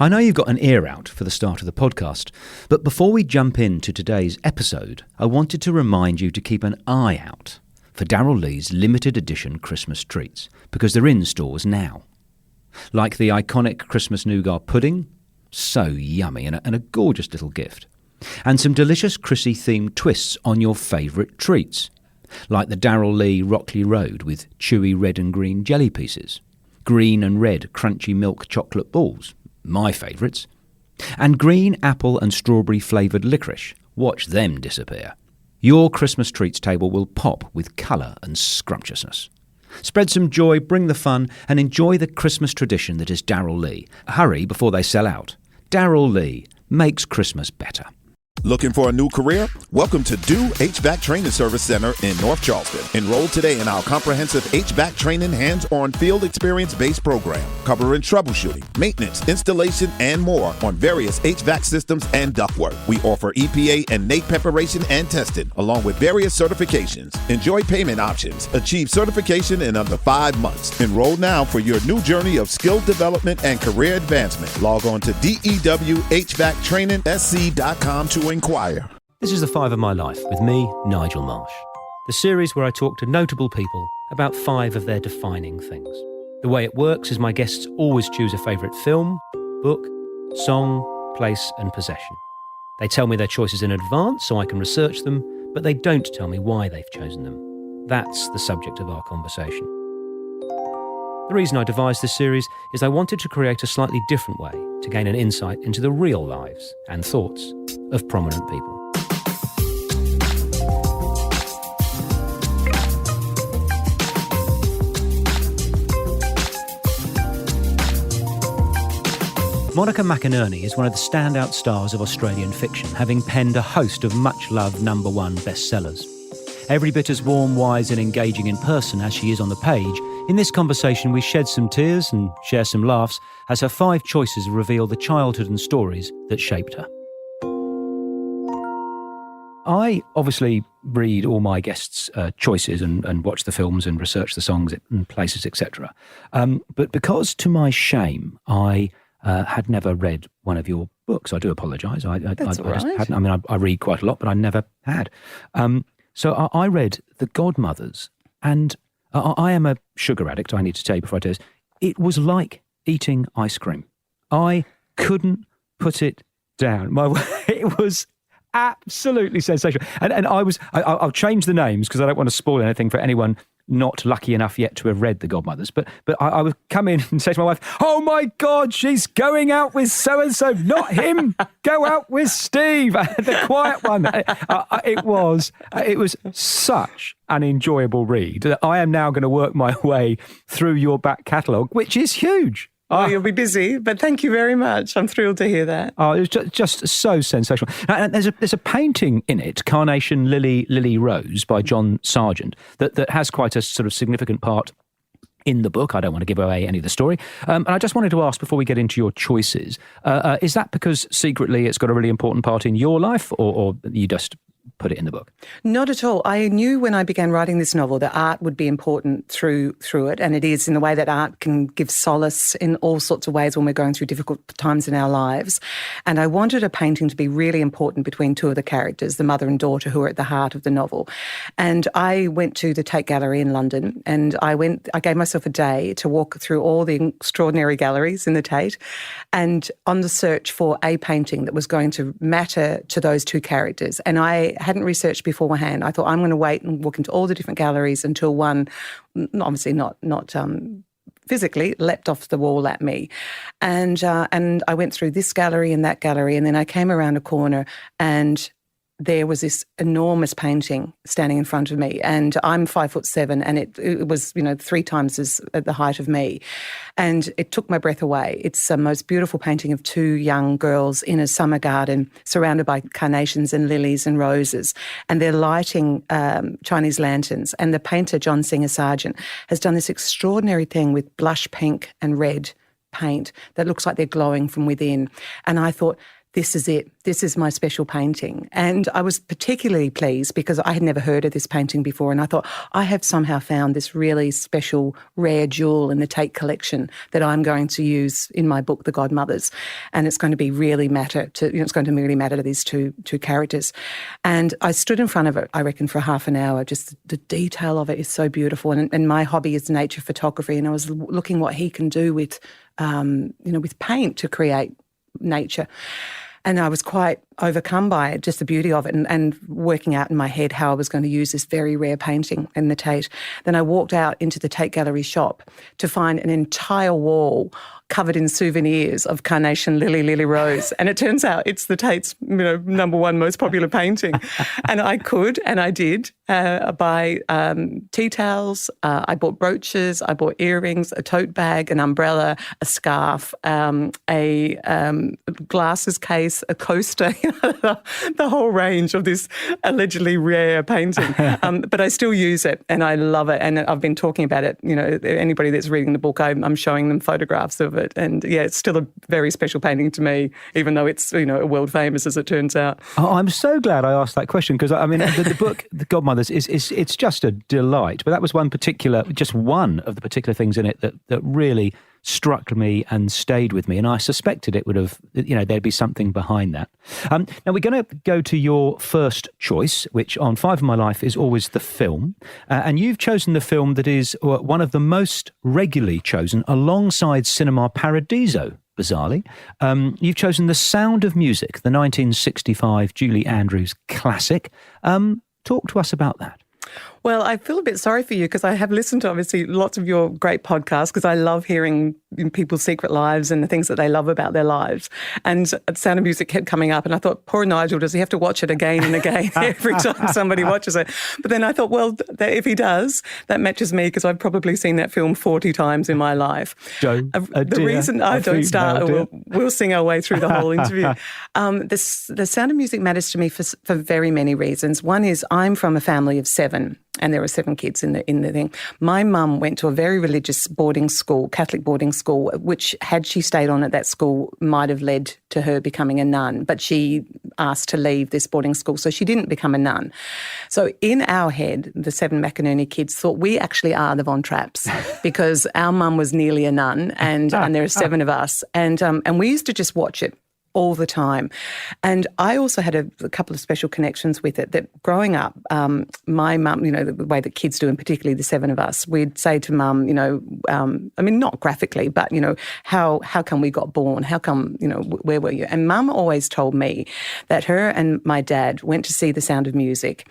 I know you've got an ear out for the start of the podcast, but before we jump into today's episode, I wanted to remind you to keep an eye out for Darrell Lee's limited edition Christmas treats, because they're in stores now. Like the iconic Christmas nougat pudding, so yummy and a gorgeous little gift. And some delicious Chrissy-themed twists on your favourite treats, like the Darrell Lee Rockley Road with chewy red and green jelly pieces, green and red crunchy milk chocolate balls, my favourites, and green apple and strawberry flavoured licorice. Watch them disappear. Your Christmas treats table will pop with colour and scrumptiousness. Spread some joy, bring the fun, and enjoy the Christmas tradition that is Darrell Lee. Hurry before they sell out. Darrell Lee makes Christmas better. Looking for a new career? Welcome to Do HVAC Training Service Center in North Charleston. Enroll today in our comprehensive HVAC training hands-on field experience-based program, covering troubleshooting, maintenance, installation, and more on various HVAC systems and ductwork. We offer EPA and NAEC preparation and testing, along with various certifications. Enjoy payment options. Achieve certification in under 5 months. Enroll now for your new journey of skill development and career advancement. Log on to dewhvactrainingsc.com to inquire. This is The Five of My Life with me, Nigel Marsh. The series where I talk to notable people about 5 of their defining things. The way it works is my guests always choose a favourite film, book, song, place and possession. They tell me their choices in advance so I can research them, but they don't tell me why they've chosen them. That's the subject of our conversation. The reason I devised this series is I wanted to create a slightly different way to gain an insight into the real lives and thoughts of prominent people. Monica Mcinerney is one of the standout stars of Australian fiction, having penned a host of much-loved #1 bestsellers. Every bit as warm, wise and engaging in person as she is on the page, in this conversation we shed some tears and share some laughs as her 5 choices reveal the childhood and stories that shaped her. I obviously read all my guests' choices and watch the films and research the songs and places, etc. But because, to my shame, I had never read one of your books, I do apologise. I just hadn't. I mean, I read quite a lot, but I never had. So I read The Godmothers, and I am a sugar addict, I need to tell you before I do this. It was like eating ice cream. I couldn't put it down. It was absolutely sensational. And I'll change the names because I don't want to spoil anything for anyone not lucky enough yet to have read The Godmothers. But I would come in and say to my wife, "Oh my God, she's going out with so-and-so, not him. Go out with Steve, the quiet one." It was such an enjoyable read. I am now going to work my way through your back catalogue, which is huge. Well, you'll be busy, but thank you very much. I'm thrilled to hear that. Oh, it was just so sensational. And there's a painting in it, Carnation Lily Rose by John Sargent, that has quite a sort of significant part in the book. I don't want to give away any of the story. And I just wanted to ask, before we get into your choices, is that because secretly it's got a really important part in your life, or you just put it in the book? Not at all. I knew when I began writing this novel that art would be important through it, and it is, in the way that art can give solace in all sorts of ways when we're going through difficult times in our lives. And I wanted a painting to be really important between 2 of the characters, the mother and daughter, who are at the heart of the novel. And I went to the Tate Gallery in London, and I gave myself a day to walk through all the extraordinary galleries in the Tate, and on the search for a painting that was going to matter to those 2 characters. And I hadn't researched beforehand. I thought, I'm going to wait and walk into all the different galleries until one, obviously not physically, leapt off the wall at me. And I went through this gallery and that gallery, and then I came around a corner and there was this enormous painting standing in front of me, and I'm 5'7", and it was 3 times as at the height of me, and it took my breath away. It's the most beautiful painting of 2 young girls in a summer garden, surrounded by carnations and lilies and roses, and they're lighting Chinese lanterns. And the painter John Singer Sargent has done this extraordinary thing with blush pink and red paint that looks like they're glowing from within. And I thought, this is it. This is my special painting. And I was particularly pleased because I had never heard of this painting before, and I thought, I have somehow found this really special, rare jewel in the Tate collection that I'm going to use in my book, The Godmothers, and it's going to be really matter to, it's going to really matter to these two characters. And I stood in front of it, I reckon, for half an hour. Just the detail of it is so beautiful, and my hobby is nature photography, and I was looking what he can do with, with paint to create nature. And I was quite overcome by it, just the beauty of it, and working out in my head how I was going to use this very rare painting in the Tate. Then I walked out into the Tate Gallery shop to find an entire wall covered in souvenirs of carnation, lily, lily, rose. And it turns out it's the Tate's, number one most popular painting. And I could, and I did, buy tea towels. I bought brooches, I bought earrings, a tote bag, an umbrella, a scarf, a glasses case, a coaster, the whole range of this allegedly rare painting. But I still use it and I love it. And I've been talking about it. Anybody that's reading the book, I'm showing them photographs of it. And yeah, it's still a very special painting to me, even though it's, world famous as it turns out. Oh, I'm so glad I asked that question because, the book, The Godmothers, it's just a delight. But that was one of the particular things in it that really struck me and stayed with me. And I suspected it would have, there'd be something behind that. Now, we're going to go to your first choice, which on Five of My Life is always the film. And you've chosen the film that is one of the most regularly chosen alongside Cinema Paradiso, bizarrely. You've chosen The Sound of Music, the 1965 Julie Andrews classic. Talk to us about that. Well, I feel a bit sorry for you because I have listened to, obviously, lots of your great podcasts because I love hearing people's secret lives and the things that they love about their lives. And Sound of Music kept coming up and I thought, poor Nigel, does he have to watch it again and again every time somebody watches it? But then I thought, well, if he does, that matches me because I've probably seen that film 40 times in my life. The reason I don't start, we'll sing our way through the whole interview. The Sound of Music matters to me for very many reasons. One is I'm from a family of 7. And there were 7 kids in the thing. My mum went to a very religious boarding school, Catholic boarding school, which had she stayed on at that school might have led to her becoming a nun. But she asked to leave this boarding school, so she didn't become a nun. So in our head, the 7 Mcinerney kids thought we actually are the Von Trapps because our mum was nearly a nun, and there are 7 of us, and we used to just watch it all the time. And I also had a couple of special connections with it that growing up, my mum, the way that kids do, and particularly the 7 of us, we'd say to mum, not graphically, but, how come we got born? How come, where were you? And mum always told me that her and my dad went to see The Sound of Music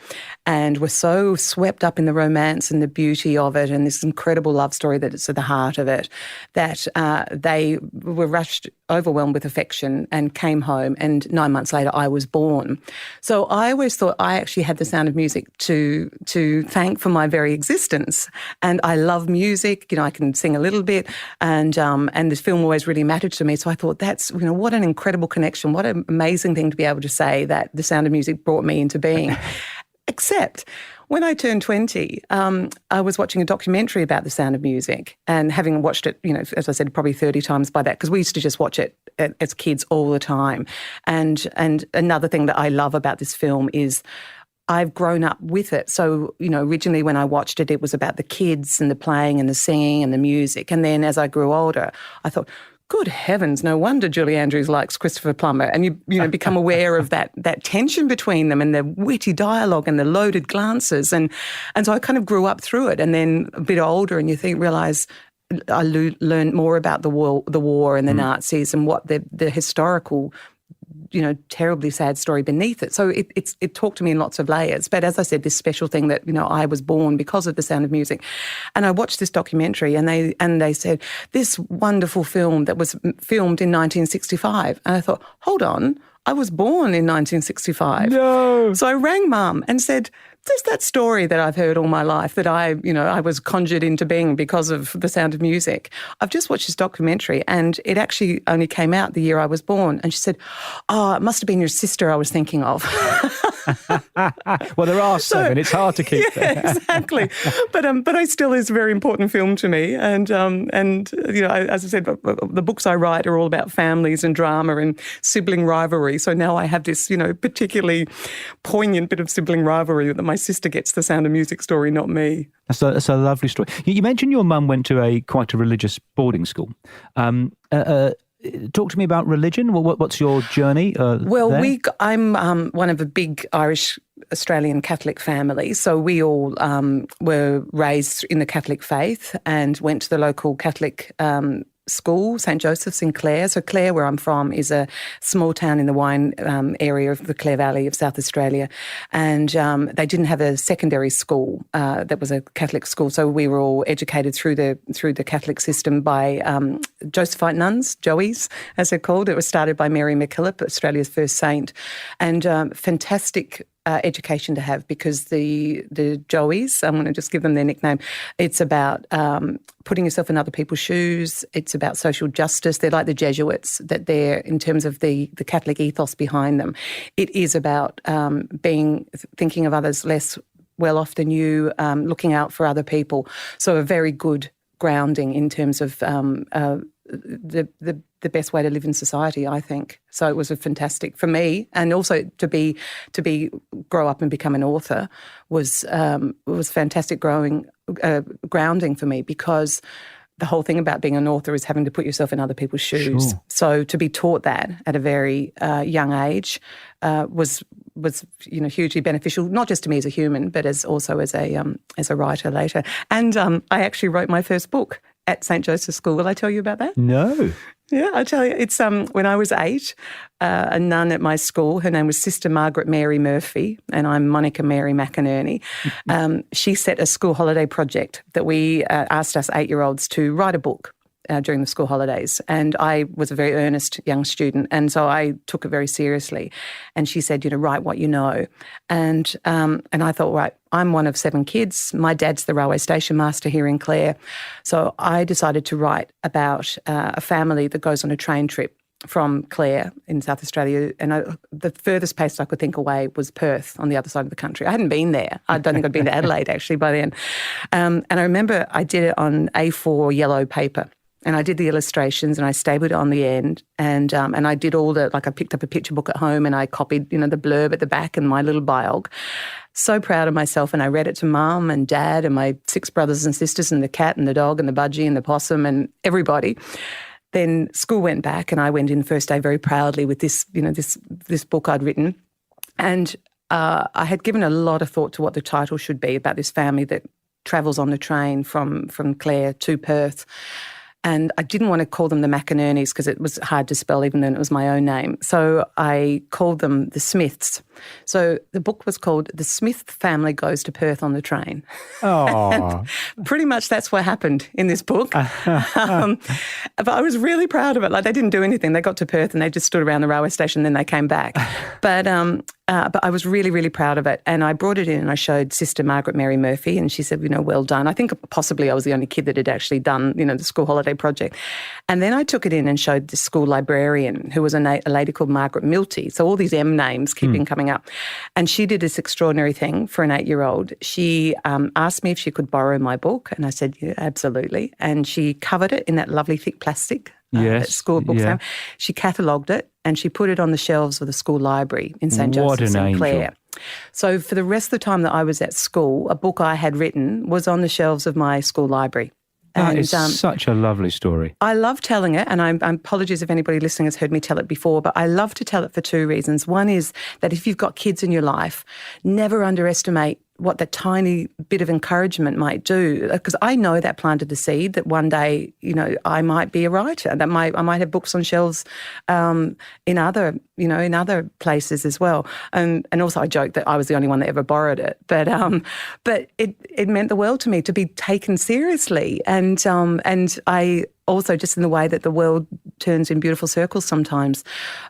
and were so swept up in the romance and the beauty of it and this incredible love story that it's at the heart of it, that they were overwhelmed with affection and came home, and 9 months later I was born. So I always thought I actually had The Sound of Music to thank for my very existence. And I love music, I can sing a little bit, and this film always really mattered to me. So I thought that's, what an incredible connection, what an amazing thing to be able to say that The Sound of Music brought me into being. Except when I turned 20, I was watching a documentary about The Sound of Music, and having watched it, as I said, probably 30 times by that, because we used to just watch it as kids all the time. And another thing that I love about this film is I've grown up with it. So, originally when I watched it, it was about the kids and the playing and the singing and the music. And then as I grew older, I thought, good heavens, no wonder Julie Andrews likes Christopher Plummer. And you become aware of that tension between them and the witty dialogue and the loaded glances. And so I kind of grew up through it. And then a bit older and you realise I learned more about the war and the Nazis and what the historical, terribly sad story beneath it. So it talked to me in lots of layers. But as I said, this special thing that, I was born because of The Sound of Music. And I watched this documentary and they said, this wonderful film that was filmed in 1965. And I thought, hold on, I was born in 1965. No. So I rang Mum and said, there's that story that I've heard all my life that I was conjured into being because of The Sound of Music. I've just watched this documentary and it actually only came out the year I was born. And she said, oh, it must have been your sister I was thinking of. Well, there are seven. It's hard to keep. Yeah, exactly. But it still is a very important film to me. And as I said, the books I write are all about families and drama and sibling rivalry. So now I have this, particularly poignant bit of sibling rivalry that my sister gets the Sound of Music story, not me. That's a lovely story. You mentioned your mum went to quite a religious boarding school. Talk to me about religion. What's your journey? I'm one of a big Irish Australian Catholic family, so we all were raised in the Catholic faith and went to the local Catholic school, St Joseph's in Clare. So Clare, where I'm from, is a small town in the wine area of the Clare Valley of South Australia, and they didn't have a secondary school that was a Catholic school. So we were all educated through the Catholic system by Josephite nuns, Joeys, as they're called. It was started by Mary MacKillop, Australia's first saint, and fantastic education to have, because the Joeys, I'm going to just give them their nickname, it's about putting yourself in other people's shoes. It's about social justice. They're like the Jesuits, that they're, in terms of the Catholic ethos behind them. It is about thinking of others less well off than you, looking out for other people. So a very good grounding in terms of the best way to live in society, I think. So it was a fantastic for me, and also to grow up and become an author was fantastic grounding for me, because the whole thing about being an author is having to put yourself in other people's shoes. Sure. So to be taught that at a very young age was hugely beneficial, not just to me as a human, but as a writer later. And I actually wrote my first book at St Joseph's School. Will I tell you about that? No. Yeah, I'll tell you. It's when I was 8, a nun at my school, her name was Sister Margaret Mary Murphy, and I'm Monica Mary Mcinerney. She set a school holiday project that we asked us 8-year-olds to write a book during the school holidays. And I was a very earnest young student, and so I took it very seriously. And she said, write what you know. And I thought, right, I'm one of 7 kids. My dad's the railway station master here in Clare. So I decided to write about a family that goes on a train trip from Clare in South Australia, and the furthest place I could think away was Perth on the other side of the country. I hadn't been there. I don't think I'd been to Adelaide actually by then. And I remember I did it on A4 yellow paper. And I did the illustrations and I stapled it on the end, and I did all I picked up a picture book at home and I copied, the blurb at the back and my little biog. So proud of myself, and I read it to Mum and Dad and my 6 brothers and sisters and the cat and the dog and the budgie and the possum and everybody. Then school went back and I went in the first day very proudly with this, this book I'd written. And I had given a lot of thought to what the title should be, about this family that travels on the train from Clare to Perth. And I didn't want to call them the Mcinerneys because it was hard to spell, even though it was my own name. So I called them the Smiths. So the book was called The Smith Family Goes to Perth on the Train. Oh, pretty much that's what happened in this book. But I was really proud of it. Like, they didn't do anything. They got to Perth and they just stood around the railway station, then they came back. But I was really, really proud of it. And I brought it in and I showed Sister Margaret Mary Murphy, and she said, well done. I think possibly I was the only kid that had actually done, the school holiday project. And then I took it in and showed the school librarian, who was a lady called Margaret Milty. So all these M names keep coming up. And she did this extraordinary thing for an 8-year-old. She asked me if she could borrow my book, and I said, yeah, absolutely. And she covered it in that lovely thick plastic that school books have. She catalogued it and she put it on the shelves of the school library in St Joseph's in Clare. So for the rest of the time that I was at school, a book I had written was on the shelves of my school library. That is such a lovely story. I love telling it, and I'm apologies if anybody listening has heard me tell it before, but I love to tell it for 2 reasons. One is that if you've got kids in your life, never underestimate what that tiny bit of encouragement might do, because I know that planted the seed that one day, I might be a writer. That I might have books on shelves in other places as well. And also I joke that I was the only one that ever borrowed it, but it meant the world to me to be taken seriously, and I also, just in the way that the world turns in beautiful circles sometimes,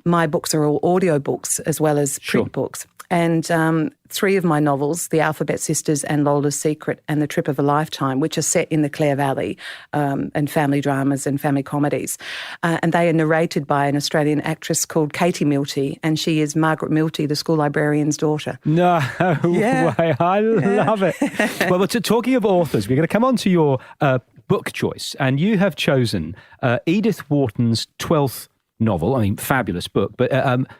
my books are all audio books as well as print books. And 3 of my novels, The Alphabet Sisters and Lola's Secret and The Trip of a Lifetime, which are set in the Clare Valley and family dramas and family comedies. And they are narrated by an Australian actress called Katie Milty, and she is Margaret Milty, the school librarian's daughter. No way. I love it. Well, talking of authors, we're going to come on to your book choice, and you have chosen Edith Wharton's 12th novel. I mean, fabulous book, but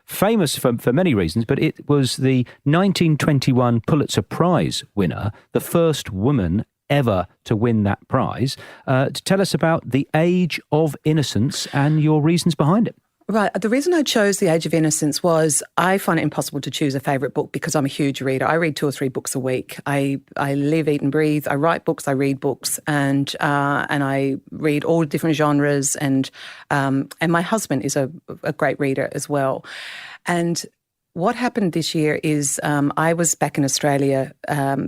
famous for many reasons, but it was the 1921 Pulitzer Prize winner, the first woman ever to win that prize. To tell us about The Age of Innocence and your reasons behind it. Right. The reason I chose The Age of Innocence was I find it impossible to choose a favourite book because I'm a huge reader. I read 2 or 3 books a week. I live, eat and breathe. I write books, I read books, and I read all different genres. And my husband is a great reader as well. And what happened this year is I was back in Australia,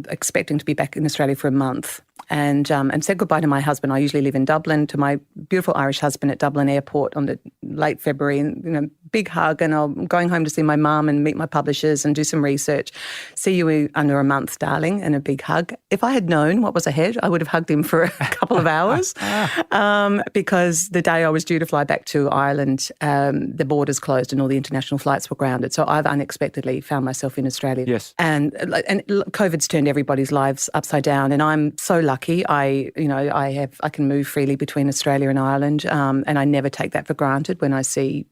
expecting to be back in Australia for a month, and said goodbye to my husband. I usually live in Dublin, to my beautiful Irish husband at Dublin Airport on the late February, and big hug, and I'm going home to see my mum and meet my publishers and do some research. See you under a month, darling, and a big hug. If I had known what was ahead, I would have hugged him for a couple of hours because the day I was due to fly back to Ireland, the borders closed and all the international flights were grounded. So I've unexpectedly found myself in Australia. Yes. And COVID's turned everybody's lives upside down, and I'm so lucky. I can move freely between Australia and Ireland, and I never take that for granted when I see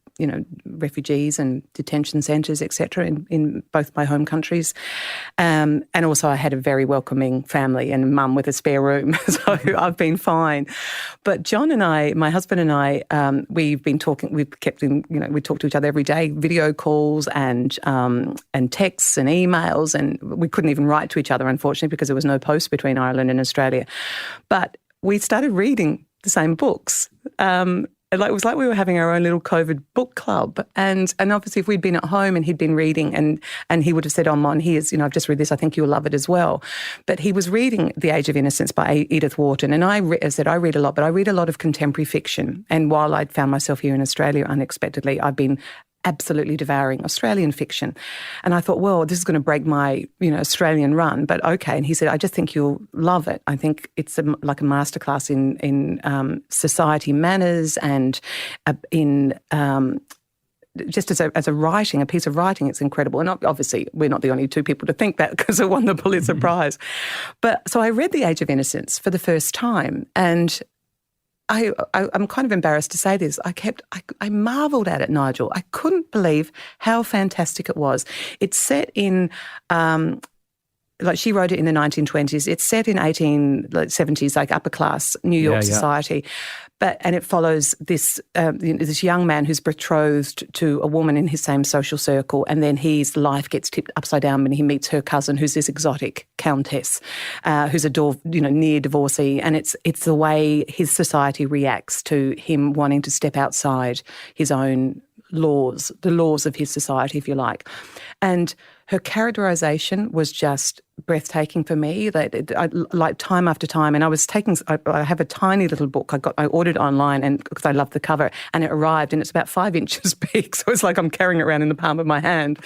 refugees and detention centres, etc., in both my home countries. And also I had a very welcoming family and mum with a spare room, so I've been fine. But John and I, my husband and I, we've been talking, we talk to each other every day, video calls and texts and emails, and we couldn't even write to each other, unfortunately, because there was no post between Ireland and Australia. But we started reading the same books. It was like we were having our own little COVID book club. And obviously if we'd been at home and he'd been reading and he would have said, oh, Mon, here's, I've just read this, I think you'll love it as well. But he was reading The Age of Innocence by Edith Wharton. And I read a lot, but I read a lot of contemporary fiction. And while I'd found myself here in Australia unexpectedly, I've been absolutely devouring Australian fiction. And I thought, well, this is going to break my, Australian run, but okay. And he said, I just think you'll love it. I think it's like a masterclass in society manners and in just as a writing, a piece of writing, it's incredible. And obviously we're not the only 2 people to think that because it won the Pulitzer Prize. But so I read The Age of Innocence for the first time, and I'm kind of embarrassed to say this. I marvelled at it, Nigel. I couldn't believe how fantastic it was. It's set in, she wrote it in the 1920s. It's set in 1870s, like upper class New York society. And it follows this young man who's betrothed to a woman in his same social circle, and then his life gets tipped upside down when he meets her cousin, who's this exotic countess, who's a near divorcee, and it's the way his society reacts to him wanting to step outside his own laws, the laws of his society, if you like. And her characterisation was just breathtaking for me. Like time after time, and I have a tiny little book. I ordered it online, and because I love the cover, and it arrived, and it's about 5 inches big, so it's like I'm carrying it around in the palm of my hand.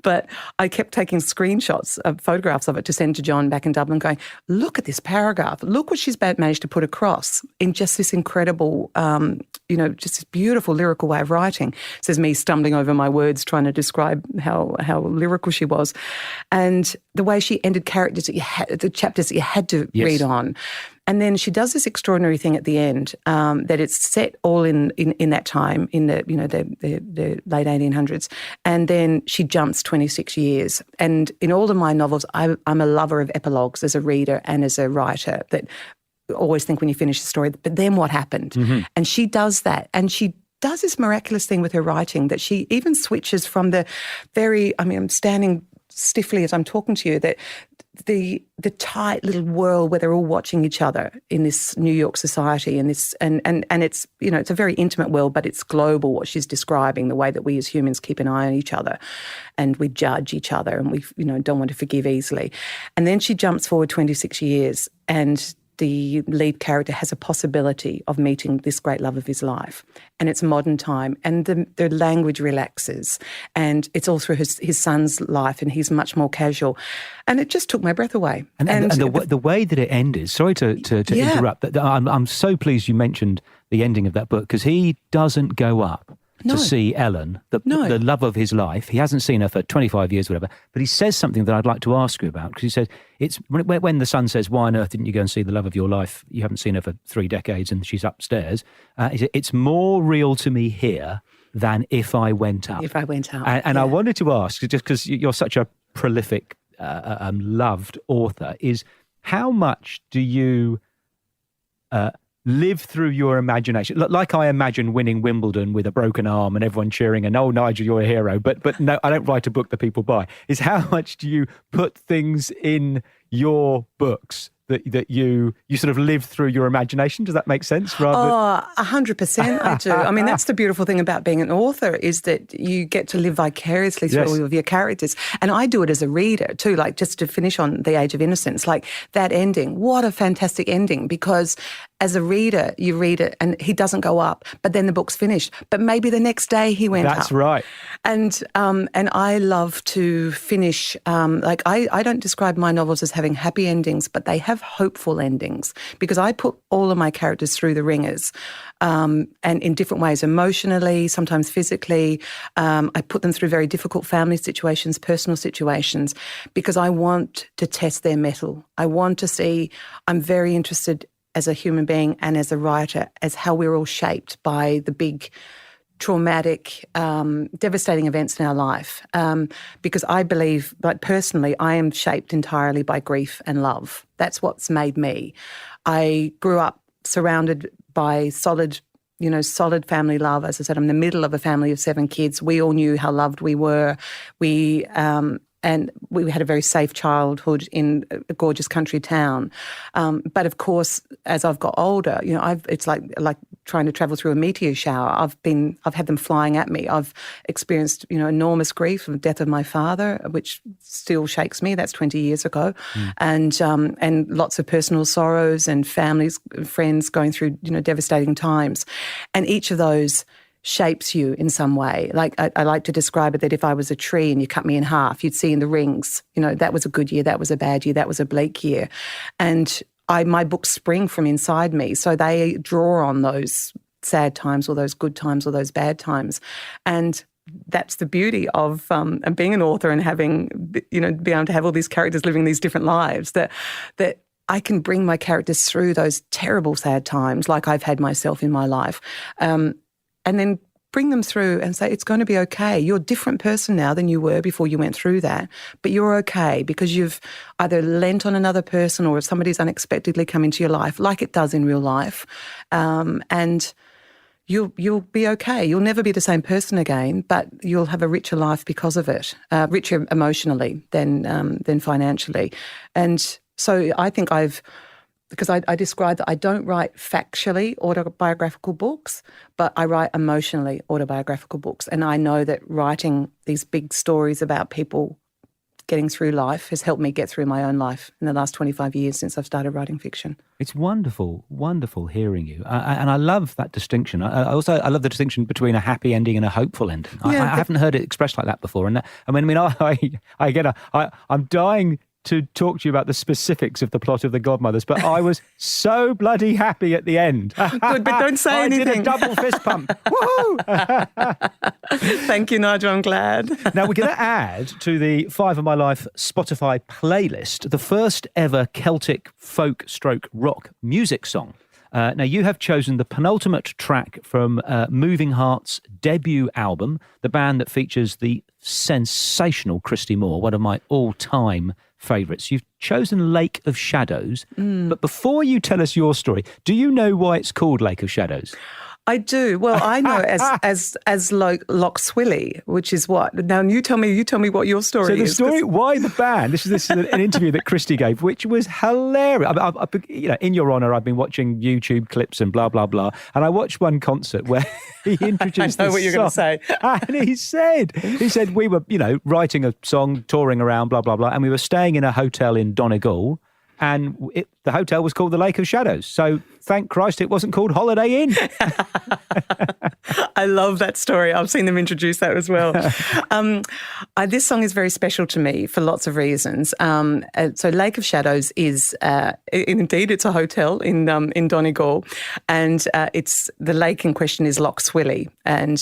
But I kept taking screenshots of photographs of it to send to John back in Dublin, going, look at this paragraph, look what she's managed to put across in just this incredible, just this beautiful lyrical way of writing. Says me stumbling over my words trying to describe how lyrical she was, and the way she ended characters the chapters that you had to read on. And then she does this extraordinary thing at the end, that it's set all in that time, in the late 1800s, and then she jumps 26 years. And in all of my novels, I'm a lover of epilogues as a reader and as a writer, that always think when you finish the story, but then what happened? Mm-hmm. And she does that, and she does this miraculous thing with her writing that she even switches from the I'm standing stiffly as I'm talking to you, that the tight little world where they're all watching each other in this New York society, and this and it's it's a very intimate world, but it's global, what she's describing, the way that we as humans keep an eye on each other and we judge each other and we don't want to forgive easily. And then she jumps forward 26 years, and the lead character has a possibility of meeting this great love of his life. And it's modern time, and the language relaxes, and it's all through his son's life, and he's much more casual. And it just took my breath away. And the way that it ended, sorry to interrupt, but I'm so pleased you mentioned the ending of that book, because he doesn't go up to see Ellen, the love of his life. He hasn't seen her for 25 years, whatever. But he says something that I'd like to ask you about, because he says, it's when the son says, why on earth didn't you go and see the love of your life? You haven't seen her for 3 decades and she's upstairs. He said, it's more real to me here than if I went up. If I went up. And I wanted to ask, just because you're such a prolific, loved author, is how much do you live through your imagination? Like I imagine winning Wimbledon with a broken arm and everyone cheering and, oh, Nigel, you're a hero. But no, I don't write a book that people buy. Is how much do you put things in your books that you sort of live through your imagination? Does that make sense? 100% I do. I mean, that's the beautiful thing about being an author, is that you get to live vicariously through all of your characters. And I do it as a reader too, like just to finish on The Age of Innocence, like that ending. What a fantastic ending, because as a reader, you read it and he doesn't go up, but then the book's finished. But maybe the next day he went up. That's right. And I love to finish, like I don't describe my novels as having happy endings, but they have hopeful endings, because I put all of my characters through the ringers, and in different ways, emotionally, sometimes physically. I put them through very difficult family situations, personal situations, because I want to test their mettle. I want to see, I'm very interested as a human being and as a writer, as how we're all shaped by the big traumatic, devastating events in our life. Because I believe, like personally, I am shaped entirely by grief and love. That's what's made me. I grew up surrounded by solid family love. As I said, I'm in the middle of a family of 7 kids. We all knew how loved we were. And we had a very safe childhood in a gorgeous country town. But of course, as I've got older, it's like trying to travel through a meteor shower. I've had them flying at me. I've experienced, enormous grief from the death of my father, which still shakes me. That's 20 years ago. And lots of personal sorrows, and families, friends going through, devastating times. And each of those shapes you in some way. Like I like to describe it that if I was a tree and you cut me in half, you'd see in the rings, that was a good year, that was a bad year, that was a bleak year. And my books spring from inside me, so they draw on those sad times or those good times or those bad times. And that's the beauty of being an author and having, being able to have all these characters living these different lives, that I can bring my characters through those terrible sad times like I've had myself in my life. And then bring them through and say, it's going to be okay. You're a different person now than you were before you went through that, but you're okay because you've either lent on another person or somebody's unexpectedly come into your life, like it does in real life, and you'll be okay. You'll never be the same person again, but you'll have a richer life because of it, richer emotionally than financially. And so I think because I describe that I don't write factually autobiographical books, but I write emotionally autobiographical books. And I know that writing these big stories about people getting through life has helped me get through my own life in the last 25 years since I've started writing fiction. It's wonderful, wonderful hearing you. And I love that distinction. I love the distinction between a happy ending and a hopeful ending. I haven't heard it expressed like that before. And I'm dying to talk to you about the specifics of the plot of The Godmothers, but I was so bloody happy at the end. Good, but don't say anything. I did a double fist pump. Woohoo! Thank you, Nigel. I'm glad. Now, we're going to add to the 5 of My Life Spotify playlist the first ever Celtic folk stroke rock music song. Now, you have chosen the penultimate track from Moving Heart's debut album, the band that features the sensational Christy Moore, one of my all-time favourites. You've chosen Lake of Shadows, but before you tell us your story, do you know why it's called Lake of Shadows? I do. Well, I know as Loch Swilly, which is what. Now you tell me what your story is. So the story, why the band? This is an interview that Christy gave, which was hilarious. In your honour, I've been watching YouTube clips and blah blah blah, and I watched one concert where he introduced. I know what you're going to say. And he said we were writing a song, touring around, blah blah blah, and we were staying in a hotel in Donegal. And the hotel was called the Lake of Shadows. So thank Christ it wasn't called Holiday Inn. I love that story. I've seen them introduce that as well. This song is very special to me for lots of reasons. So Lake of Shadows is, indeed, it's a hotel in Donegal, and it's the lake in question is Loch Swilly, and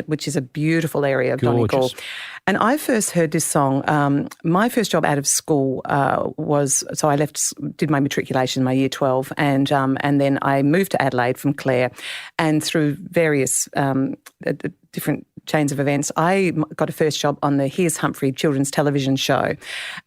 which is a beautiful area of Donegal. And I first heard this song. My first job out of school so I did my matriculation, my year 12, and then I moved to Adelaide from Clare, and through various different chains of events, I got a first job on the Here's Humphrey children's television show,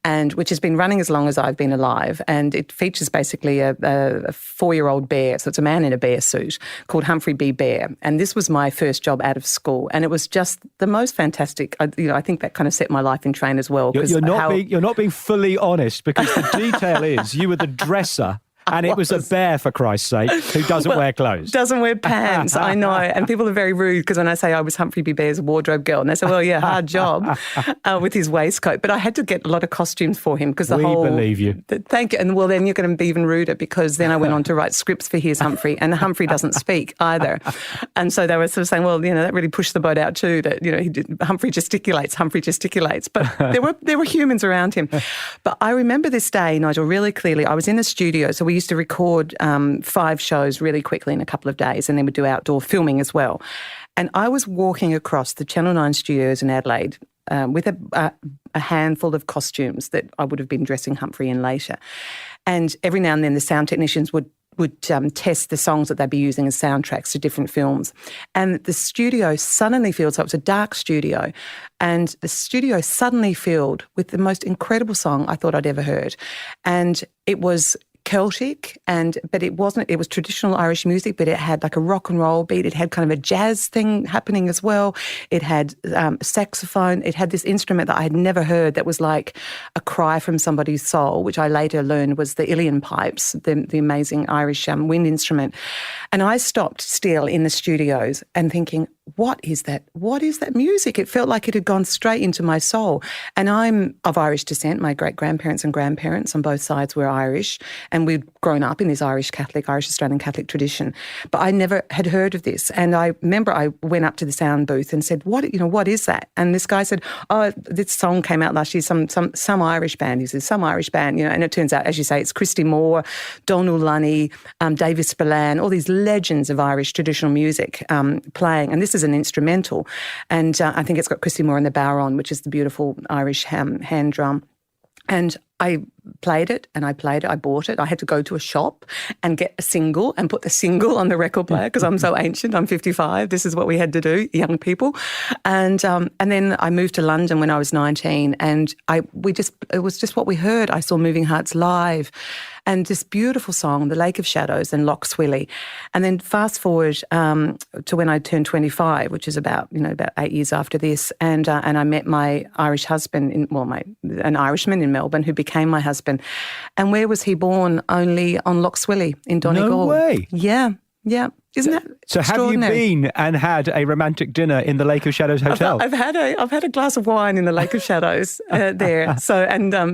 and which has been running as long as I've been alive. And it features basically a 4-year-old bear, so it's a man in a bear suit, called Humphrey B. Bear. And this was my first job out of school, and it was just the most fantastic. I think that kind of set my life in train as well. You're not being fully honest, because the detail is you were the dresser. And it was a bear, for Christ's sake, who doesn't wear clothes. Doesn't wear pants, I know. And people are very rude because when I say I was Humphrey B. Bear's wardrobe girl, and they say, well, yeah, hard job with his waistcoat. But I had to get a lot of costumes for him because we believe you. Thank you. And well, then you're going to be even ruder because then I went on to write scripts for Here's Humphrey, and Humphrey doesn't speak either. And so they were sort of saying, well, that really pushed the boat out too, that, Humphrey gesticulates. But there were humans around him. But I remember this day, Nigel, really clearly. I was in a studio, so we used to record 5 shows really quickly in a couple of days, and then we'd do outdoor filming as well. And I was walking across the Channel 9 studios in Adelaide with a handful of costumes that I would have been dressing Humphrey in later. And every now and then the sound technicians would test the songs that they'd be using as soundtracks to different films. And the studio suddenly filled, so it was a dark studio, and the studio suddenly filled with the most incredible song I thought I'd ever heard. And it was Celtic, but it wasn't. It was traditional Irish music, but it had like a rock and roll beat. It had kind of a jazz thing happening as well. It had saxophone. It had this instrument that I had never heard that was like a cry from somebody's soul, which I later learned was the uilleann pipes, the amazing Irish wind instrument. And I stopped still in the studios and thinking, what is that? What is that music? It felt like it had gone straight into my soul. And I'm of Irish descent. My great-grandparents and grandparents on both sides were Irish, and we'd grown up in this Irish Australian Catholic tradition. But I never had heard of this. And I remember I went up to the sound booth and said, what is that? And this guy said, oh, this song came out last year, some Irish band. He says, some Irish band, and it turns out, as you say, it's Christy Moore, Donal Lunny, David Spillane, all these legends of Irish traditional music playing. And this is an instrumental. And I think it's got Christy Moore and the Bowron, which is the beautiful Irish hand drum. And I played it and I played it. I bought it. I had to go to a shop and get a single and put the single on the record player because I'm so ancient. I'm 55. This is what we had to do, young people. And then I moved to London when I was 19, and it was just what we heard. I saw Moving Hearts live, and this beautiful song, The Lake of Shadows and Loch Swilly. And then fast forward to when I turned 25, which is about 8 years after this, and I met my Irish husband, an Irishman in Melbourne who became my husband. And where was he born? Only on Loch Swilly in Donegal. No way. Yeah. Isn't that so? Have you been and had a romantic dinner in the Lake of Shadows hotel? I've had a glass of wine in the Lake of Shadows there. So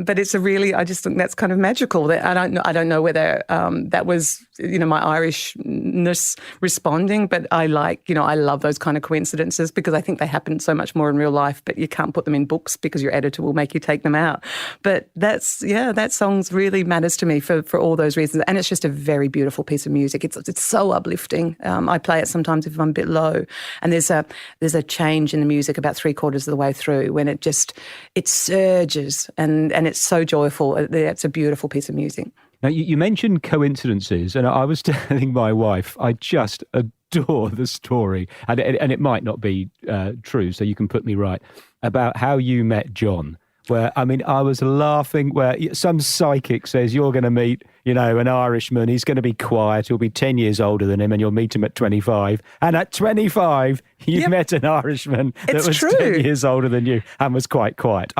but it's I just think that's kind of magical. That I don't know whether that was my Irishness responding, but I love those kind of coincidences because I think they happen so much more in real life. But you can't put them in books because your editor will make you take them out. But that song really matters to me for all those reasons, and it's just a very beautiful piece of music. It's so uplifting. I play it sometimes if I'm a bit low, and there's a change in the music about 3/4 of the way through when it surges and it's so joyful. It's a beautiful piece of music. Now you mentioned coincidences, and I was telling my wife I just adore the story, and it might not be true, so you can put me right, about how you met John. Where, I was laughing where some psychic says you're going to meet, an Irishman. He's going to be quiet. He'll be 10 years older than him and you'll meet him at 25. And at 25, you met an Irishman that was 10 years older than you and was quite quiet.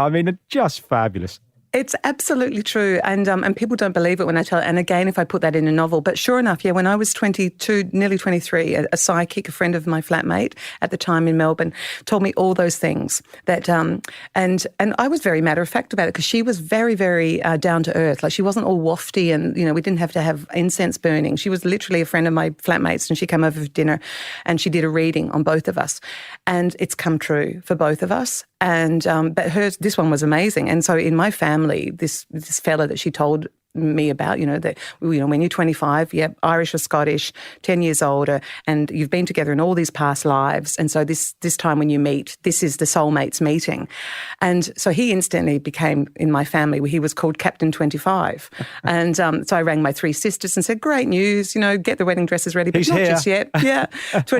Just fabulous. It's absolutely true. And people don't believe it when I tell it. And again, if I put that in a novel. But sure enough, yeah, when I was 22, nearly 23, a psychic, a friend of my flatmate at the time in Melbourne, told me all those things that, and I was very matter of fact about it because she was very, very down to earth. Like she wasn't all wafty and, we didn't have to have incense burning. She was literally a friend of my flatmates and she came over for dinner and she did a reading on both of us. And it's come true for both of us. And but this one was amazing. And so in my family, this fella that she told me about, that when you're 25, Irish or Scottish, 10 years older, and you've been together in all these past lives, and so this time when you meet, this is the soulmates meeting. And so he instantly became, in my family, he was called Captain 25. And so I rang my 3 sisters and said, great news, get the wedding dresses ready, but He's not here. just yet. Yeah.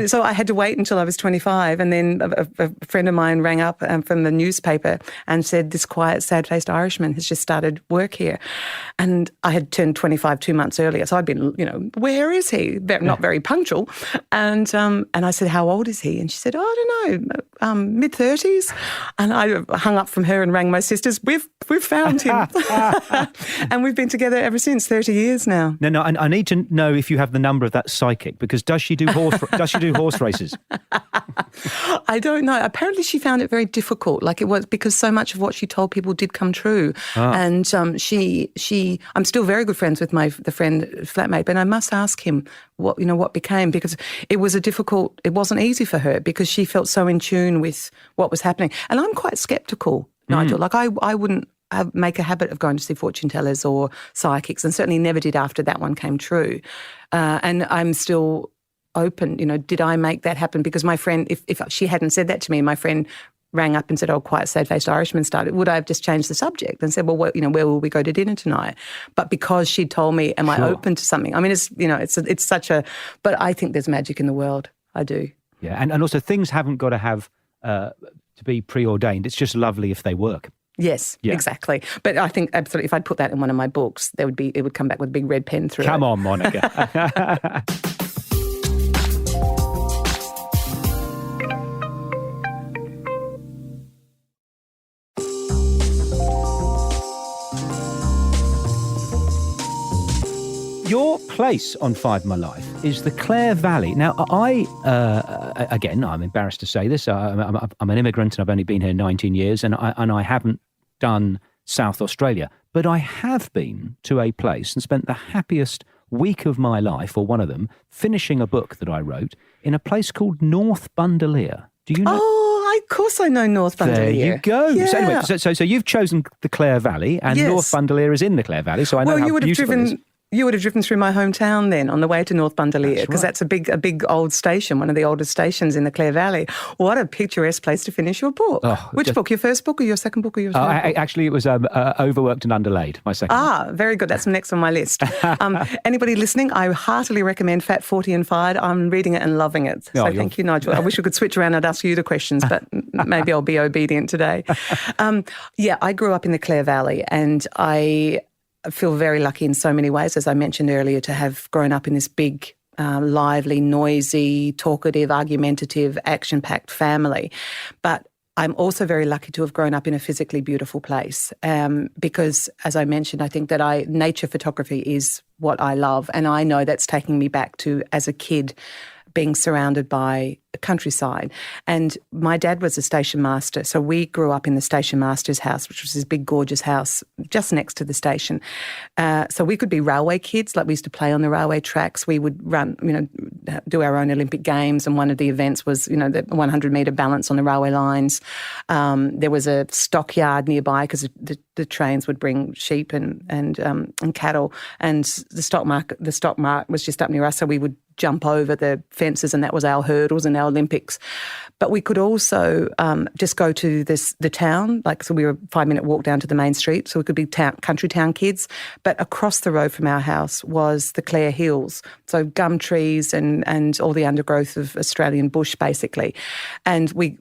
So I had to wait until I was 25, and then a friend of mine rang up from the newspaper and said, this quiet, sad-faced Irishman has just started work here. And I had turned 25 2 months earlier, so I'd been, where is he? Not very punctual. And I said, how old is he? And she said, I don't know, mid-30s. And I hung up from her and rang my sisters. We've found him. And we've been together ever since, 30 years now. No, I need to know if you have the number of that psychic, because does she do horse races? I don't know. Apparently she found it very difficult. Like it was because so much of what she told people did come true. And I'm still very good friends with the friend flatmate, but I must ask him what became, because it wasn't easy for her because she felt so in tune with what was happening. And I'm quite sceptical, Nigel. Like I wouldn't make a habit of going to see fortune tellers or psychics, and certainly never did after that one came true. And I'm still open, did I make that happen? Because my friend, if she hadn't said that to me, my friend rang up and said, quiet, sad-faced Irishman started, would I have just changed the subject and said, well, where will we go to dinner tonight? But because she told me, am I open to something? I mean, it's such a, but I think there's magic in the world. I do. Yeah, and also things haven't got to have, to be preordained. It's just lovely if they work. Yes, exactly. But I think absolutely, if I'd put that in one of my books, it would come back with a big red pen through it. Come on, Monica. Your place on Five My Life is the Clare Valley. Now, again, I'm embarrassed to say this. I'm an immigrant and I've only been here 19 years and I haven't done South Australia. But I have been to a place and spent the happiest week of my life, or one of them, finishing a book that I wrote in a place called North Bundaleer. Do you know? Oh, of course I know North Bundaleer. There you go. Yeah. So anyway, so you've chosen the Clare Valley, and Yes. North Bundaleer is in the Clare Valley, so I know how beautiful it is. You would have driven through my hometown then on the way to North Bundaleer, because That's right. that's a big old station, one of the oldest stations in the Clare Valley. What a picturesque place to finish your book. Which book? Your first book or your second book or your third book? Actually, it was Overworked and Underlaid, my second one. Very good. That's next on my list. Anybody listening, I heartily recommend Fat, 40 and Fired. I'm reading it and loving it. So thank you, Nigel. I wish we could switch around and ask you the questions, but maybe I'll be obedient today. I grew up in the Clare Valley, and I feel very lucky in so many ways, as I mentioned earlier, to have grown up in this big, lively, noisy, talkative, argumentative, action-packed family. But I'm also very lucky to have grown up in a physically beautiful place because, as I mentioned, I think that nature photography is what I love, and I know that's taking me back to, as a kid, being surrounded by a countryside. And my dad was a station master, so we grew up in the station master's house, which was this big, gorgeous house just next to the station. So we could be railway kids, like we used to play on the railway tracks. We would run, do our own Olympic Games, and one of the events was, the 100-metre balance on the railway lines. There was a stockyard nearby because the trains would bring sheep and cattle, and the stock market was just up near us, so we would jump over the fences, and that was our hurdles and our Olympics. But we could also just go to the town, so we were a 5-minute walk down to the main street, so we could be country town kids. But across the road from our house was the Clare Hills, so gum trees and all the undergrowth of Australian bush, basically. And we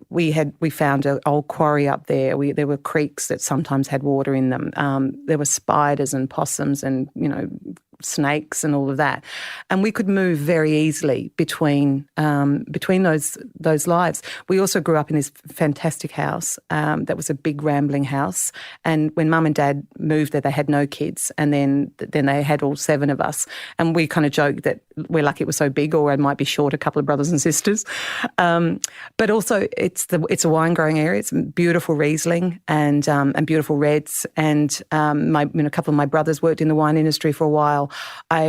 found an old quarry up there. There were creeks that sometimes had water in them. There were spiders and possums and snakes and all of that. And we could move very easily between those lives. We also grew up in this fantastic house that was a big rambling house. And when Mum and Dad moved there, they had no kids, and then they had all 7 of us. And we kind of joked that we're lucky it was so big, or I might be short a couple of brothers and sisters. But also, it's a wine growing area. It's beautiful Riesling and beautiful reds. And a couple of my brothers worked in the wine industry for a while.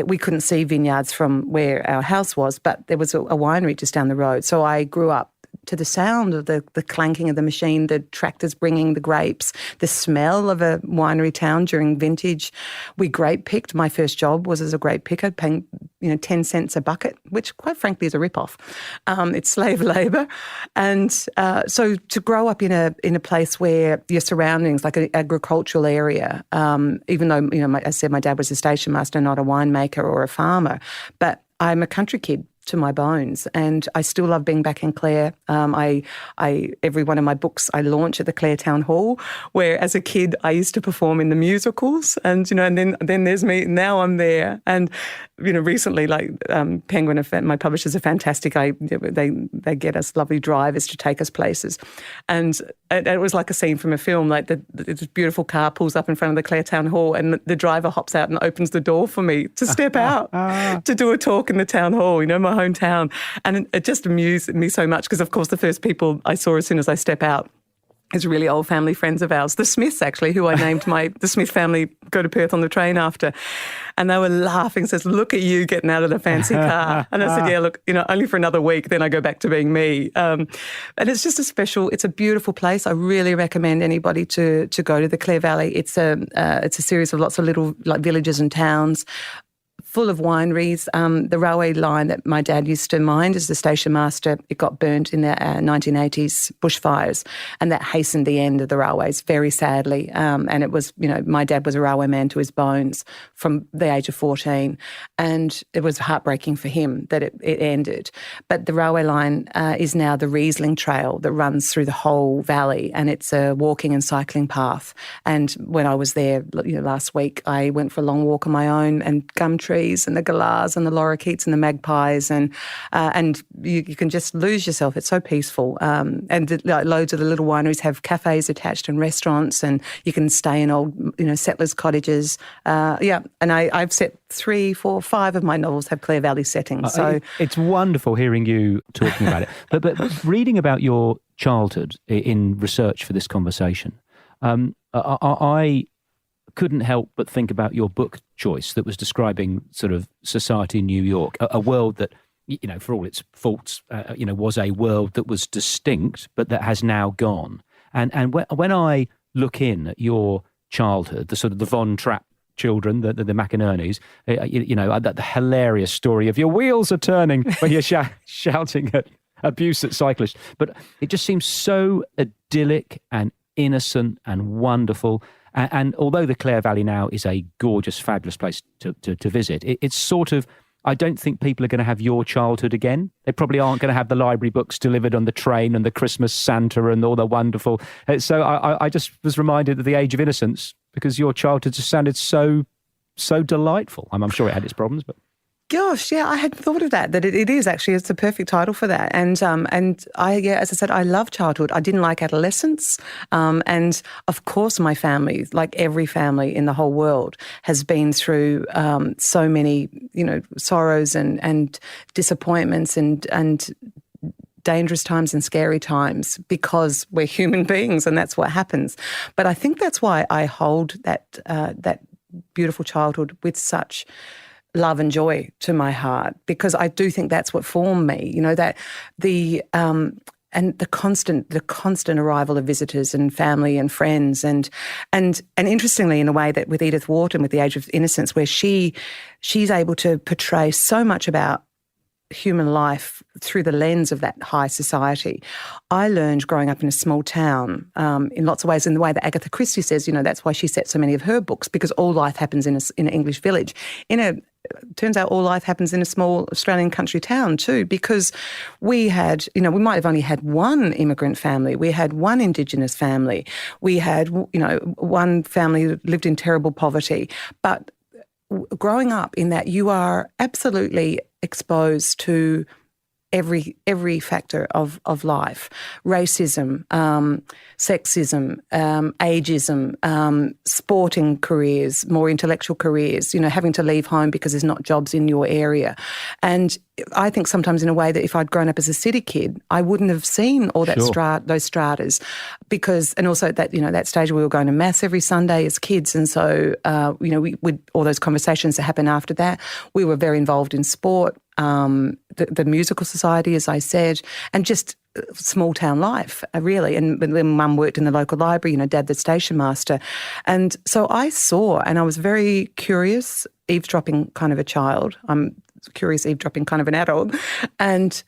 We couldn't see vineyards from where our house was, but there was a winery just down the road. So I grew up to the sound of the clanking of the machine, the tractors bringing the grapes, the smell of a winery town during vintage. We grape picked. My first job was as a grape picker, paying 10 cents a bucket, which quite frankly is a rip-off. It's slave labour. And so to grow up in a place where your surroundings, like an agricultural area, even though, I said my dad was a station master, not a winemaker or a farmer, but I'm a country kid to my bones, and I still love being back in Clare. Every one of my books I launch at the Clare Town Hall, where as a kid I used to perform in the musicals, and then there's me. Now I'm there, and recently, like Penguin, my publishers are fantastic. They get us lovely drivers to take us places, and it was like a scene from a film. Like this beautiful car pulls up in front of the Clare Town Hall, and the driver hops out and opens the door for me to step out to do a talk in the town hall. My hometown, and it just amused me so much because, of course, the first people I saw as soon as I step out is really old family friends of ours, the Smiths actually, who I named the Smith family go to Perth on the train after, and they were laughing. Says, "Look at you getting out of the fancy car," and I said, "Yeah, look, only for another week, then I go back to being me." And it's just it's a beautiful place. I really recommend anybody to go to the Clare Valley. It's a series of lots of little like villages and towns, full of wineries. The railway line that my dad used to mind as the station master, it got burnt in the 1980s bushfires, and that hastened the end of the railways very sadly. And it was, my dad was a railway man to his bones from the age of 14, and it was heartbreaking for him that it ended. But the railway line is now the Riesling Trail that runs through the whole valley, and it's a walking and cycling path. And when I was there last week, I went for a long walk on my own, and gum trees and the galahs and the lorikeets and the magpies, and you can just lose yourself. It's so peaceful. And loads of the little wineries have cafes attached and restaurants, and you can stay in old settlers' cottages. And I've set 3, 4, 5 of my novels have Clare Valley settings. So it's wonderful hearing you talking about it. But reading about your childhood in research for this conversation, I couldn't help but think about your book choice that was describing sort of society in New York, a world that, for all its faults, was a world that was distinct, but that has now gone. And when I look in at your childhood, the sort of the Von Trapp children, the Mcinerneys, the hilarious story of your wheels are turning when you're shouting at abuse at cyclists. But it just seems so idyllic and innocent and wonderful. And although the Clare Valley now is a gorgeous, fabulous place to visit, it's sort of, I don't think people are going to have your childhood again. They probably aren't going to have the library books delivered on the train and the Christmas Santa and all the wonderful. So I just was reminded of the age of innocence, because your childhood just sounded so delightful. I'm sure it had its problems, but... Gosh, yeah, I hadn't thought of that. That it is actually, it's the perfect title for that. And as I said, I love childhood. I didn't like adolescence. And of course, my family, like every family in the whole world, has been through so many, sorrows and disappointments and dangerous times and scary times, because we're human beings and that's what happens. But I think that's why I hold that beautiful childhood with such love and joy to my heart, because I do think that's what formed me. That and the constant arrival of visitors and family and friends, and interestingly, in a way that with Edith Wharton, with The Age of Innocence, where she's able to portray so much about human life through the lens of that high society. I learned growing up in a small town in lots of ways, in the way that Agatha Christie says, that's why she set so many of her books, because all life happens in an English village. Turns out all life happens in a small Australian country town too, because we had, we might have only had one immigrant family. We had one Indigenous family. We had, one family that lived in terrible poverty. But growing up in that you are absolutely exposed to every factor of life: racism, sexism, ageism, sporting careers, more intellectual careers, having to leave home because there's not jobs in your area. And I think sometimes in a way that if I'd grown up as a city kid, I wouldn't have seen all that those stratas, because, and also that, that stage where we were going to mass every Sunday as kids. And so, we would, all those conversations that happened after that, we were very involved in sport, the musical society, as I said, and just small town life, really. And then Mum worked in the local library, Dad the station master. And so I saw, and I was very curious, eavesdropping kind of a child. I'm curious eavesdropping kind of an adult. And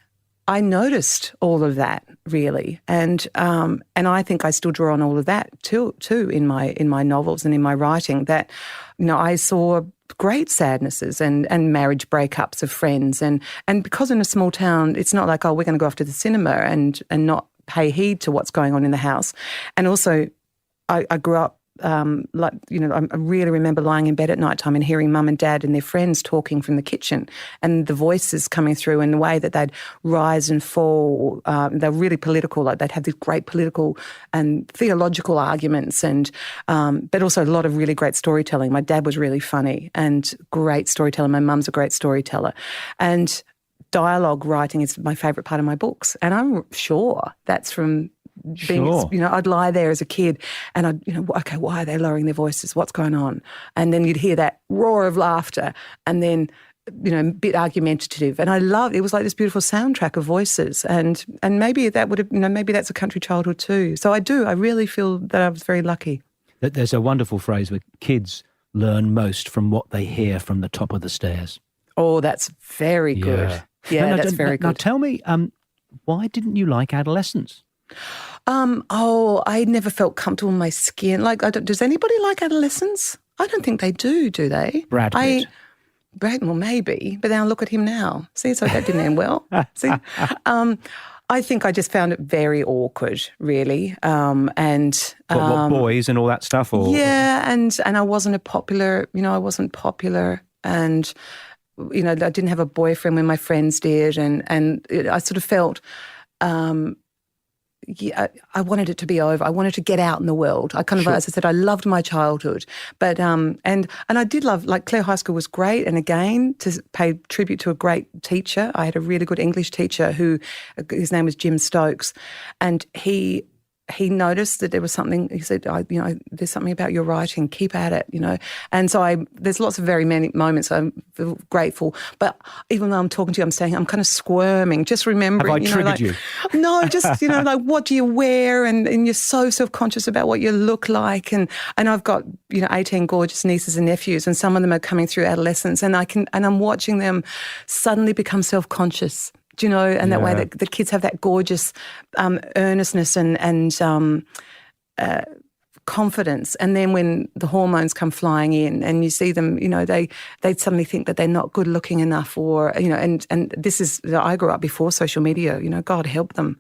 I noticed all of that, really. And I think I still draw on all of that too in my novels and in my writing, that, I saw great sadnesses and marriage breakups of friends. And because in a small town, it's not like, oh, we're going to go off to the cinema and not pay heed to what's going on in the house. And also, I grew up, I really remember lying in bed at night time and hearing Mum and Dad and their friends talking from the kitchen, and the voices coming through and the way that they'd rise and fall. They're really political, like they'd have these great political and theological arguments, and but also a lot of really great storytelling. My dad was really funny and great storyteller. My mum's a great storyteller. And dialogue writing is my favourite part of my books. And I'm sure that's from being, I'd lie there as a kid and I'd, okay, why are they lowering their voices? What's going on? And then you'd hear that roar of laughter and then, a bit argumentative. And I loved, it was like this beautiful soundtrack of voices. And maybe that would have, maybe that's a country childhood too. So I really feel that I was very lucky. There's a wonderful phrase where kids learn most from what they hear from the top of the stairs. Oh, that's very good. Yeah, that's very good. Now tell me, why didn't you like adolescence? I never felt comfortable in my skin. Does anybody like adolescence? I don't think they do they? Brad Pitt. Well, maybe, but now look at him now. See, so that didn't end well. See, I think I just found it very awkward, really. What boys and all that stuff? Or? Yeah, and I wasn't popular, I wasn't popular, and, I didn't have a boyfriend when my friends did, and I sort of felt... I wanted it to be over. I wanted to get out in the world. I kind of, as I said, I loved my childhood, but and I did love, like, Clare High School was great. And again, to pay tribute to a great teacher, I had a really good English teacher his name was Jim Stokes, and he noticed that there was something. He said, there's something about your writing. Keep at it, And so there's lots of very many moments I'm grateful. But even though I'm talking to you, I'm kind of squirming, just remembering. Have I triggered you? No, just, like, what do you wear? And you're so self-conscious about what you look like. And I've got, 18 gorgeous nieces and nephews, and some of them are coming through adolescence, and I'm watching them suddenly become self-conscious. And that way that the kids have that gorgeous earnestness and confidence. And then when the hormones come flying in and you see them, they suddenly think that they're not good looking enough, or, and this is, I grew up before social media, God help them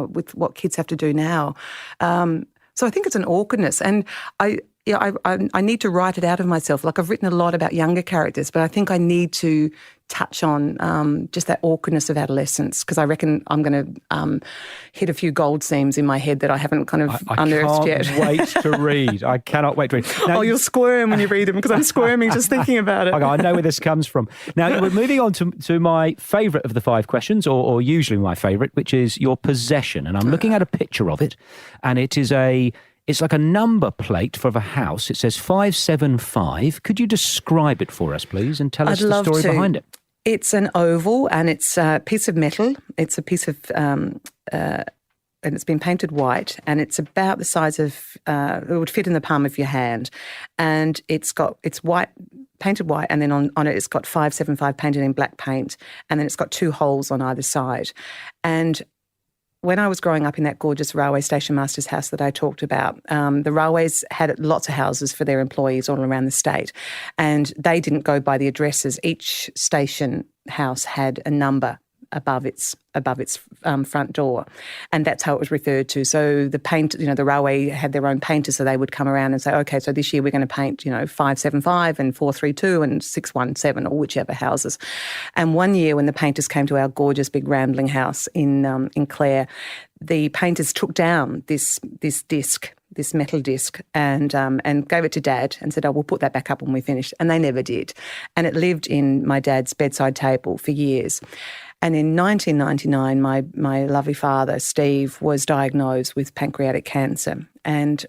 with what kids have to do now. So I think it's an awkwardness, and I need to write it out of myself. Like, I've written a lot about younger characters, but I think I need to touch on just that awkwardness of adolescence, because I reckon I'm going to hit a few gold seams in my head that I haven't kind of unearthed yet. I can't wait to read. I cannot wait to read. Now, you'll squirm when you read them, because I'm squirming just thinking about it. Okay, I know where this comes from. Now, we're moving on to my favourite of the 5 questions, or usually my favourite, which is your possession. And I'm looking at a picture of it, and it's like a number plate for a house. It says 575. Could you describe it for us, please, and tell us the story behind it? It's an oval, and it's a piece of metal. It's a piece of, and it's been painted white, and it's about the size of, it would fit in the palm of your hand. And it's white, painted white, and then on it it's got 575 painted in black paint, and then it's got 2 holes on either side. And when I was growing up in that gorgeous railway station master's house that I talked about, the railways had lots of houses for their employees all around the state, and they didn't go by the addresses. Each station house had a number above its front door, and that's how it was referred to. So the paint, the railway had their own painters, so they would come around and say, okay, so this year we're going to paint 575 and 432 and 617 or whichever houses. And one year when the painters came to our gorgeous big rambling house in Clare, the painters took down this disc, this metal disc, and gave it to Dad and said, oh, we'll put that back up when we finish. And they never did. And it lived in my dad's bedside table for years. And in 1999, my lovely father, Steve, was diagnosed with pancreatic cancer. And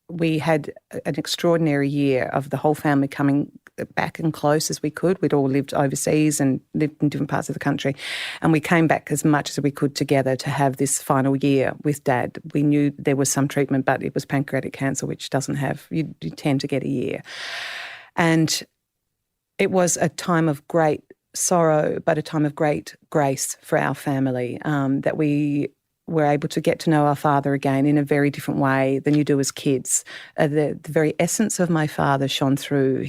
we had an extraordinary year of the whole family coming back and close as we could. We'd all lived overseas and lived in different parts of the country. And we came back as much as we could together to have this final year with Dad. We knew there was some treatment, but it was pancreatic cancer, which doesn't have, you tend to get a year. And it was a time of great sorrow, but a time of great grace for our family, that we were able to get to know our father again in a very different way than you do as kids. The very essence of my father shone through.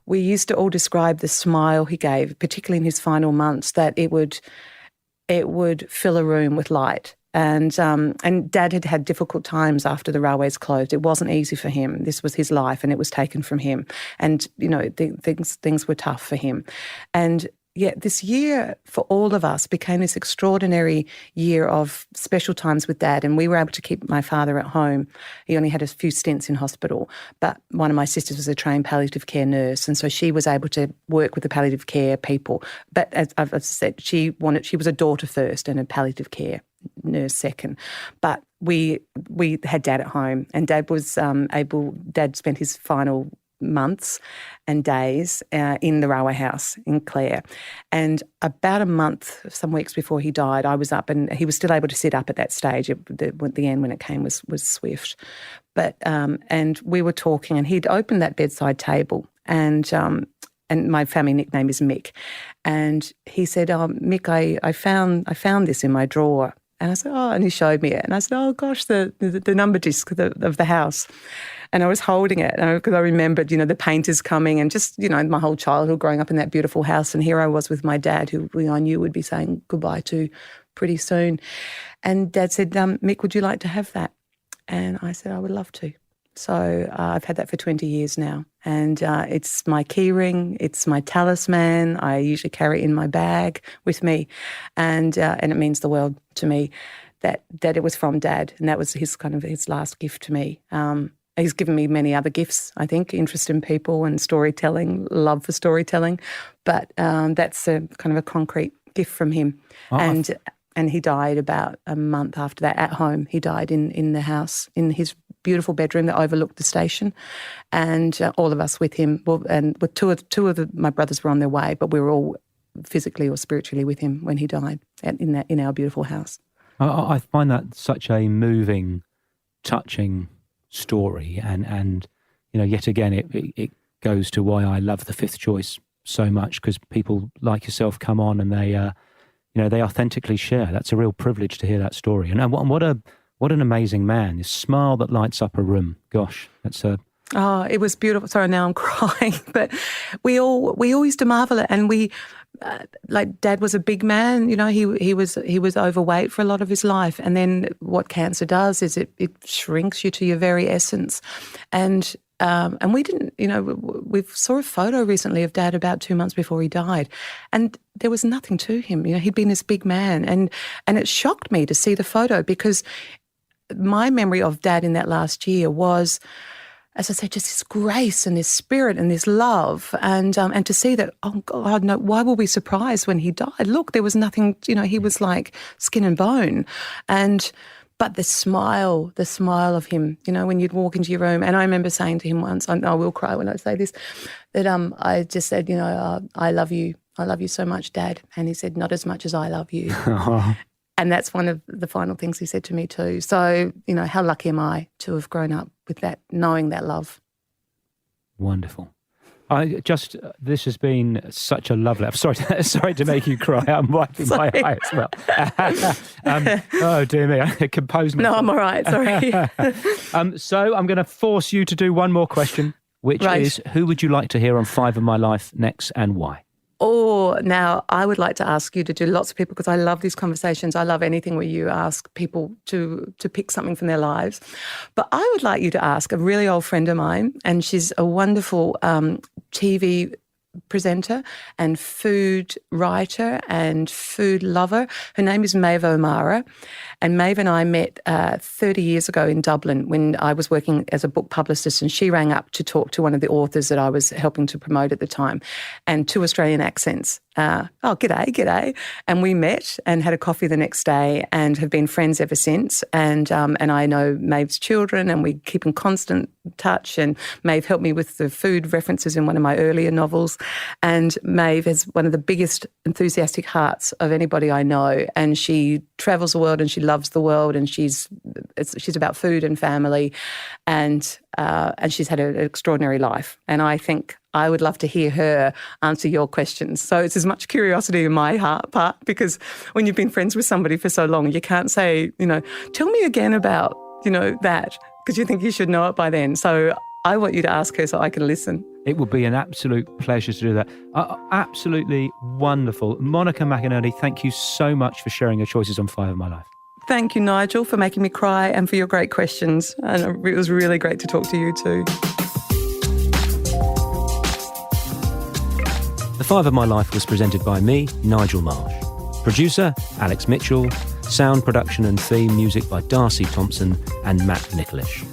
We used to all describe the smile he gave, particularly in his final months, that it would fill a room with light. And Dad had had difficult times after the railways closed. It wasn't easy for him. This was his life, and it was taken from him. And things were tough for him. And yet this year for all of us became this extraordinary year of special times with Dad, and we were able to keep my father at home. He only had a few stints in hospital, but one of my sisters was a trained palliative care nurse, and so she was able to work with the palliative care people. But as I've said, she was a daughter first and a palliative care nurse second. But we had Dad at home, and Dad was Dad spent his final months and days in the railway house in Clare. And about a month, some weeks before he died, I was up, and he was still able to sit up at that stage. The end when it came was swift. But and we were talking, and he'd opened that bedside table, and my family nickname is Mick. And he said, oh, Mick, I found this in my drawer. And I said, oh, and he showed me it. And I said, oh, gosh, the number disc of the house. And I was holding it because I remembered, the painters coming and just, my whole childhood growing up in that beautiful house. And here I was with my dad, who I knew would be saying goodbye to pretty soon. And Dad said, Mick, would you like to have that? And I said, I would love to. So I've had that for 20 years now. And it's my key ring, it's my talisman. I usually carry it in my bag with me. And it means the world to me that it was from Dad. And that was his last gift to me. He's given me many other gifts, I think, interest in people and storytelling, love for storytelling. But that's a kind of a concrete gift from him. Oh, and he died about a month after that at home. He died in the house, in his beautiful bedroom that overlooked the station, and all of us with him. Well, and with two of my brothers were on their way, but we were all physically or spiritually with him when he died in our beautiful house. I find that such a moving, touching story, and yet again it goes to why I love The Fifth Choice so much, because people like yourself come on and they they authentically share. That's a real privilege to hear that story. And what an amazing man! This smile that lights up a room. Gosh, that's a... Oh, it was beautiful. Sorry, now I'm crying. But we all used to marvel at, and we, like, Dad was a big man. He was overweight for a lot of his life. And then what cancer does is it shrinks you to your very essence. And we didn't, we saw a photo recently of Dad about 2 months before he died, and there was nothing to him. He'd been this big man, and it shocked me to see the photo, because my memory of Dad in that last year was, as I said, just this grace and this spirit and this love, and to see that, oh God, no, why were we surprised when he died? Look, there was nothing, he was like skin and bone. But the smile of him, when you'd walk into your room, and I remember saying to him once, I will cry when I say this, that I just said, I love you so much, Dad. And he said, not as much as I love you. And that's one of the final things he said to me too. So, how lucky am I to have grown up with that, knowing that love. Wonderful. This has been such a lovely... I'm sorry to make you cry. I'm wiping my eye as well. Oh, dear me. I composed myself. No, I'm all right. Sorry. So I'm going to force you to do one more question, which is, who would you like to hear on Five of My Life next, and why? Or now I would like to ask you to do lots of people, because I love these conversations. I love anything where you ask people to pick something from their lives. But I would like you to ask a really old friend of mine, and she's a wonderful TV presenter and food writer and food lover. Her name is Maeve O'Mara. And Maeve and I met 30 years ago in Dublin when I was working as a book publicist, and she rang up to talk to one of the authors that I was helping to promote at the time, and 2 Australian accents. G'day. And we met and had a coffee the next day and have been friends ever since. And I know Maeve's children, and we keep in constant touch, and Maeve helped me with the food references in one of my earlier novels. And Maeve has one of the biggest enthusiastic hearts of anybody I know, and she travels the world and she loves the world, and she's about food and family, and she's had an extraordinary life. And I think I would love to hear her answer your questions. So it's as much curiosity in my part, because when you've been friends with somebody for so long, you can't say, tell me again about, that, because you think you should know it by then. So I want you to ask her so I can listen. It would be an absolute pleasure to do that. Absolutely wonderful. Monica Mcinerney, thank you so much for sharing your choices on 5 of My Life. Thank you, Nigel, for making me cry and for your great questions. And it was really great to talk to you too. The 5 of My Life was presented by me, Nigel Marsh. Producer, Alex Mitchell. Sound production and theme music by Darcy Thompson and Matt Nicholish.